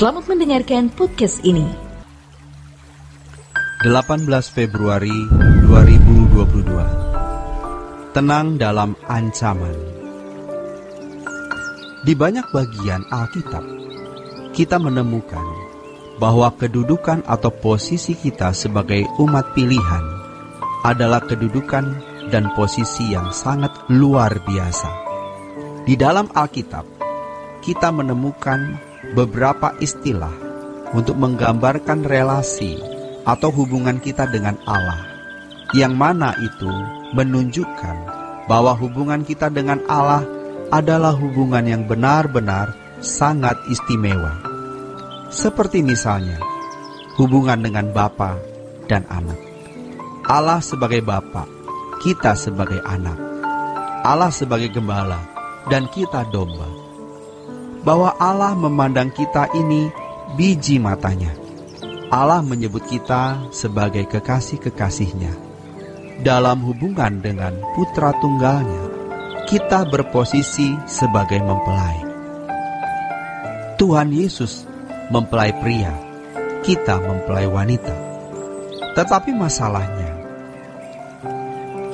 Selamat mendengarkan podcast ini. 18 Februari 2022. Tenang dalam ancaman. Di banyak bagian Alkitab, kita menemukan bahwa kedudukan atau posisi kita sebagai umat pilihan adalah kedudukan dan posisi yang sangat luar biasa. Di dalam Alkitab, kita menemukan beberapa istilah untuk menggambarkan relasi atau hubungan kita dengan Allah, yang mana itu menunjukkan bahwa hubungan kita dengan Allah adalah hubungan yang benar-benar sangat istimewa. Seperti misalnya, hubungan dengan Bapa dan anak. Allah sebagai Bapa, kita sebagai anak. Allah sebagai gembala, dan kita domba. Bahwa Allah memandang kita ini biji matanya. Allah menyebut kita sebagai kekasih-kekasihnya. Dalam hubungan dengan putra tunggalnya, kita berposisi sebagai mempelai. Tuhan Yesus mempelai pria, kita mempelai wanita. Tetapi masalahnya,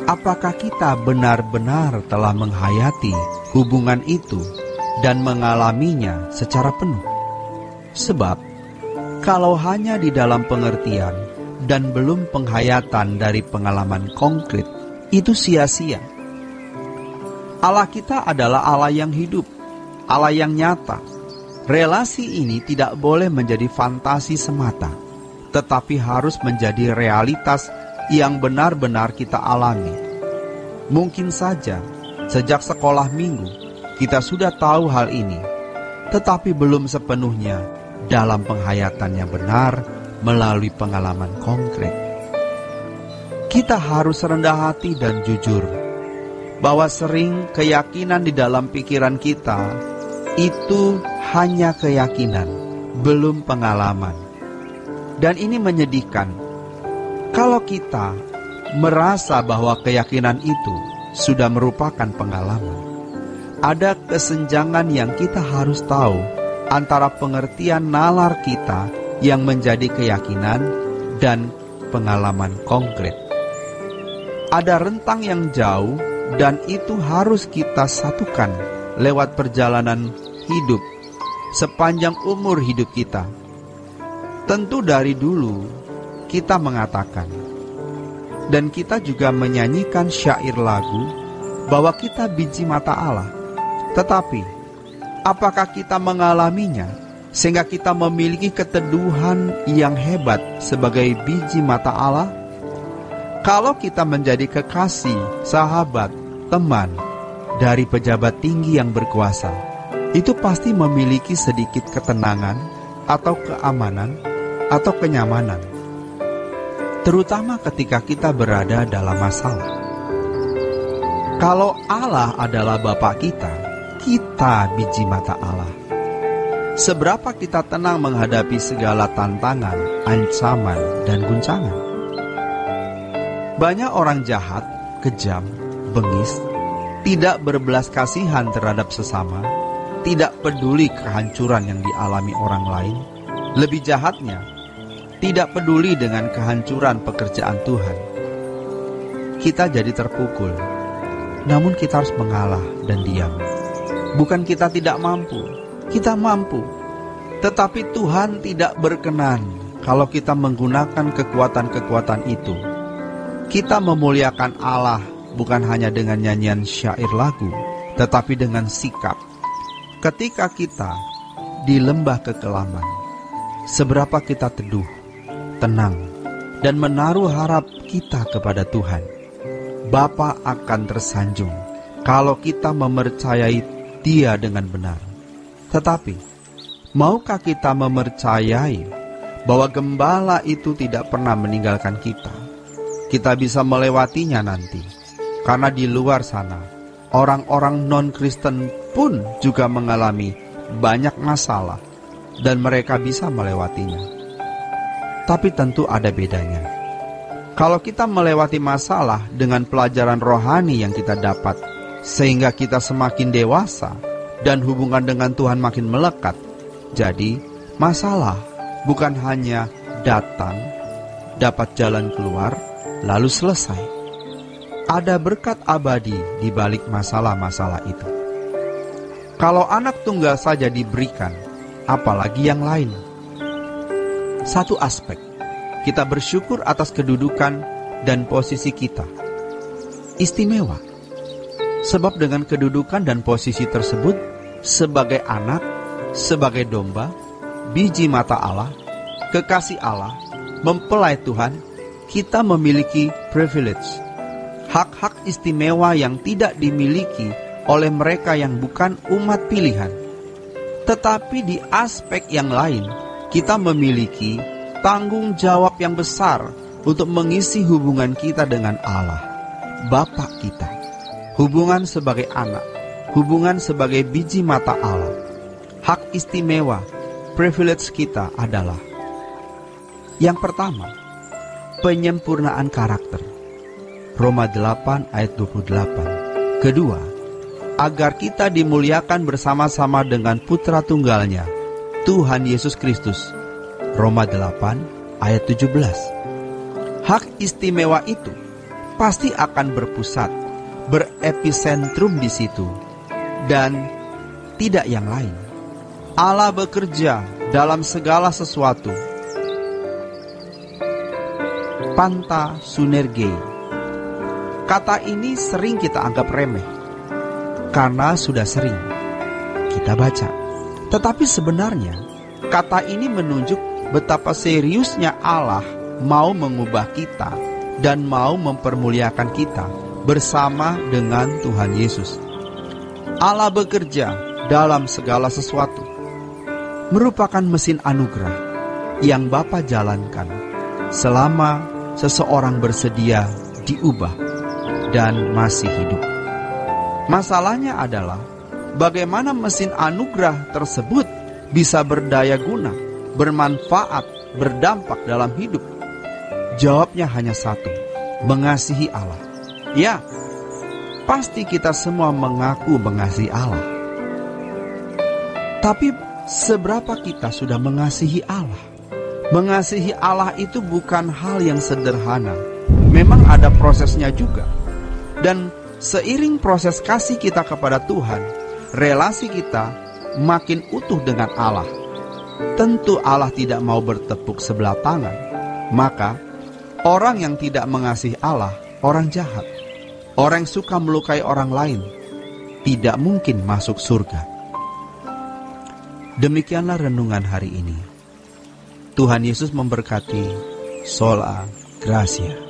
apakah kita benar-benar telah menghayati hubungan itu dan mengalaminya secara penuh? Sebab, kalau hanya di dalam pengertian dan belum penghayatan dari pengalaman konkret, itu sia-sia. Allah kita adalah Allah yang hidup, Allah yang nyata. Relasi ini tidak boleh menjadi fantasi semata, tetapi harus menjadi realitas yang benar-benar kita alami. Mungkin saja, sejak sekolah minggu, kita sudah tahu hal ini, tetapi belum sepenuhnya dalam penghayatan yang benar melalui pengalaman konkret. Kita harus rendah hati dan jujur, bahwa sering keyakinan di dalam pikiran kita itu hanya keyakinan, belum pengalaman. Dan ini menyedihkan, kalau kita merasa bahwa keyakinan itu sudah merupakan pengalaman. Ada kesenjangan yang kita harus tahu antara pengertian nalar kita yang menjadi keyakinan dan pengalaman konkret. Ada rentang yang jauh dan itu harus kita satukan lewat perjalanan hidup sepanjang umur hidup kita. Tentu dari dulu kita mengatakan dan kita juga menyanyikan syair lagu bahwa kita biji mata Allah. Tetapi, apakah kita mengalaminya sehingga kita memiliki keteduhan yang hebat sebagai biji mata Allah? Kalau kita menjadi kekasih, sahabat, teman dari pejabat tinggi yang berkuasa, itu pasti memiliki sedikit ketenangan atau keamanan atau kenyamanan, terutama ketika kita berada dalam masalah. Kalau Allah adalah Bapa kita biji mata Allah. Seberapa kita tenang menghadapi segala tantangan, ancaman, dan guncangan. Banyak orang jahat, kejam, bengis, tidak berbelas kasihan terhadap sesama, tidak peduli kehancuran yang dialami orang lain. Lebih jahatnya, tidak peduli dengan kehancuran pekerjaan Tuhan. Kita jadi terpukul, namun kita harus mengalah dan diam. Bukan kita tidak mampu, kita mampu. Tetapi Tuhan tidak berkenan kalau kita menggunakan kekuatan-kekuatan itu. Kita memuliakan Allah bukan hanya dengan nyanyian syair lagu, tetapi dengan sikap. Ketika kita di lembah kekelaman, seberapa kita teduh, tenang, dan menaruh harap kita kepada Tuhan. Bapa akan tersanjung kalau kita mempercayai Dia dengan benar. Tetapi, maukah kita mempercayai bahwa gembala itu tidak pernah meninggalkan kita? Kita bisa melewatinya nanti, karena di luar sana, orang-orang non-Kristen pun juga mengalami banyak masalah, dan mereka bisa melewatinya. Tapi tentu ada bedanya. Kalau kita melewati masalah dengan pelajaran rohani yang kita dapat, sehingga kita semakin dewasa dan hubungan dengan Tuhan makin melekat, jadi Masalah bukan hanya datang, dapat jalan keluar, lalu selesai. Ada berkat abadi di balik masalah-masalah itu. Kalau anak tunggal saja diberikan, apalagi yang lain. Satu aspek, kita bersyukur atas kedudukan dan posisi kita. Istimewa. Sebab dengan kedudukan dan posisi tersebut, sebagai anak, sebagai domba, biji mata Allah, kekasih Allah, mempelai Tuhan, kita memiliki privilege, hak-hak istimewa yang tidak dimiliki oleh mereka yang bukan umat pilihan. Tetapi di aspek yang lain, kita memiliki tanggung jawab yang besar untuk mengisi hubungan kita dengan Allah, Bapa kita. Hubungan sebagai anak, hubungan sebagai biji mata Allah. Hak istimewa, privilege kita adalah: yang pertama, penyempurnaan karakter. Roma 8 ayat 28. Kedua, agar kita dimuliakan bersama-sama dengan Putra Tunggalnya, Tuhan Yesus Kristus. Roma 8 ayat 17. Hak istimewa itu pasti akan berpusat, berepisentrum di situ, dan tidak yang lain. Allah bekerja dalam segala sesuatu. Panta sunerge. Kata ini sering kita anggap remeh, karena sudah sering kita baca. Tetapi sebenarnya, kata ini menunjuk betapa seriusnya Allah mau mengubah kita dan mau mempermuliakan kita bersama dengan Tuhan Yesus. Allah bekerja dalam segala sesuatu, merupakan mesin anugerah yang Bapa jalankan selama seseorang bersedia diubah dan masih hidup. Masalahnya adalah bagaimana mesin anugerah tersebut bisa berdaya guna, bermanfaat, berdampak dalam hidup. Jawabnya hanya satu: mengasihi Allah. Ya, pasti kita semua mengaku mengasihi Allah. Tapi seberapa kita sudah mengasihi Allah? Mengasihi Allah itu bukan hal yang sederhana. Memang ada prosesnya juga. Dan seiring proses kasih kita kepada Tuhan, relasi kita makin utuh dengan Allah. Tentu Allah tidak mau bertepuk sebelah tangan. Maka orang yang tidak mengasihi Allah, orang jahat, orang yang suka melukai orang lain, tidak mungkin masuk surga. Demikianlah renungan hari ini. Tuhan Yesus memberkati. Sola Gracia.